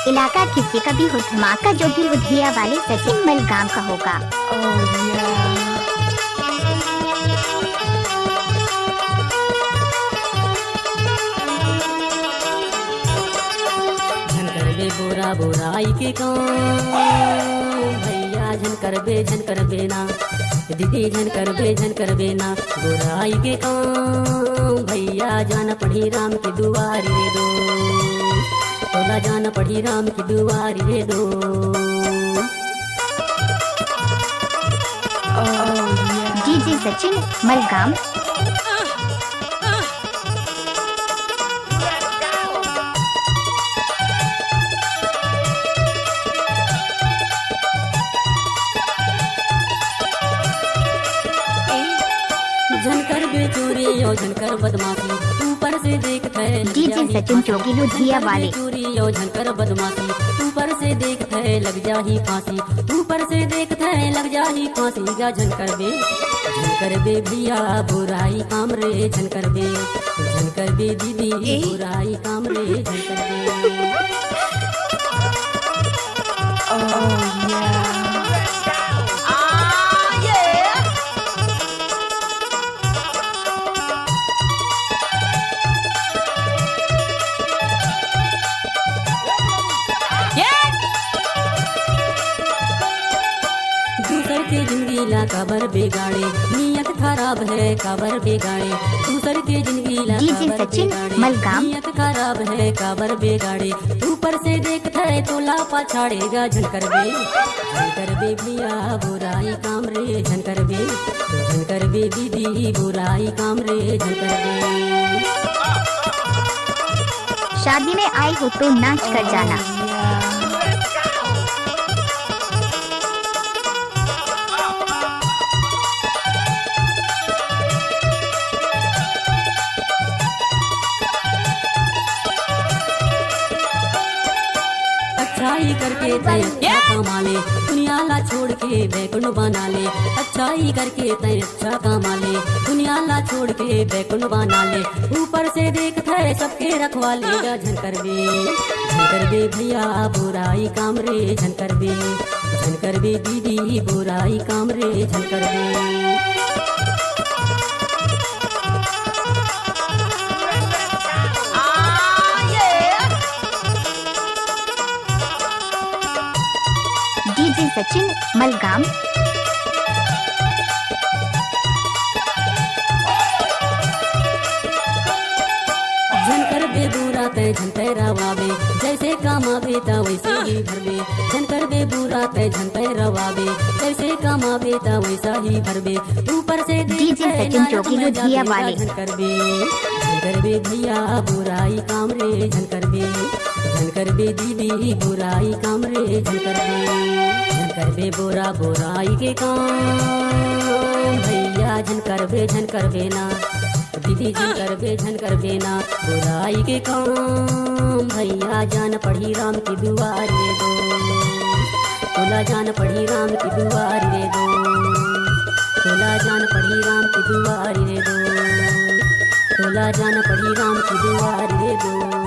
इलाका किसी का भी हो धमाका, जो भी लुधिया वाले सचिन मलगाम का होगा। बोरा बोराई के काम भैया झन करबे ना, दीदी झन करबे ना, बोराई के काम भैया जाना पड़ी राम की दुआरी रे दो, तोला जाना पड़ी राम की दुआरी रे दो। डीजे सचिन मलगाम। झनकर बेचोरी और झनकर बदमाशी, ऊपर से देखते डीजे सचिन चौकी लुधिया वाले। चोरी और झनकर बदमाशी, ऊपर से देखते लग जाही फांसी, ऊपर से देखते लग जाही फांसी गा। झनकर बे भैया बुराई काम रे, झनकर बे दीदी बुराई काम रे, झनकर बे। दूसर के जिंदगी ला काबर बिगाड़े, नियत खराब है काबर बिगाड़े, दूसर के जिंदगी ला काबर बिगाड़े, नियत खराब है काबर बिगाड़े, ऊपर से देखता है तोला पछाड़ेगा। झनकर बे भैया बुराई काम रे, झनकर बे दीदी बुराई काम रे, झनकर बे। शादी में आई हो तो नाच कर जाना। अच्छाई करके तय अच्छा कमा ले, दुनिया ला छोड़ के बैकुंठ बना ले, अच्छाई करके तय अच्छा कमा ले, दुनिया ला छोड़ के बैकुंठ बना ले, ऊपर से देखता है सबके रखवाले गा। झनकर बे भैया बुराई काम रे, झनकर बे दीदी बुराई काम रे, झनकर बे। डीजे सचिन मलगाम। झनकर बे बुरा तय झनते रवाबे, जैसे कामाबे ता वैसे ही भरबे, झनकर बे बुरा तय झनते रवाबे, जैसे कामाबे ता वैसा ही भरबे, ऊपर से डीजे सचिन चौकी लुधिया वाले। झनकर बे भैया बुराई काम रे, झनकर बे दीदी बुराई काम रे, झनकर बे बोरा बोराई के काम भैया झनकर बे ना, दीदी झनकर बे ना, बुराई के काम भैया जान पड़ी राम की दुआरी रे दो, तोला जान पड़ी राम की दुआरी रे दो, तोला जान पड़ी राम की दुआरी रे दो, तोला जान पड़ी राम की दुआरी रे दो।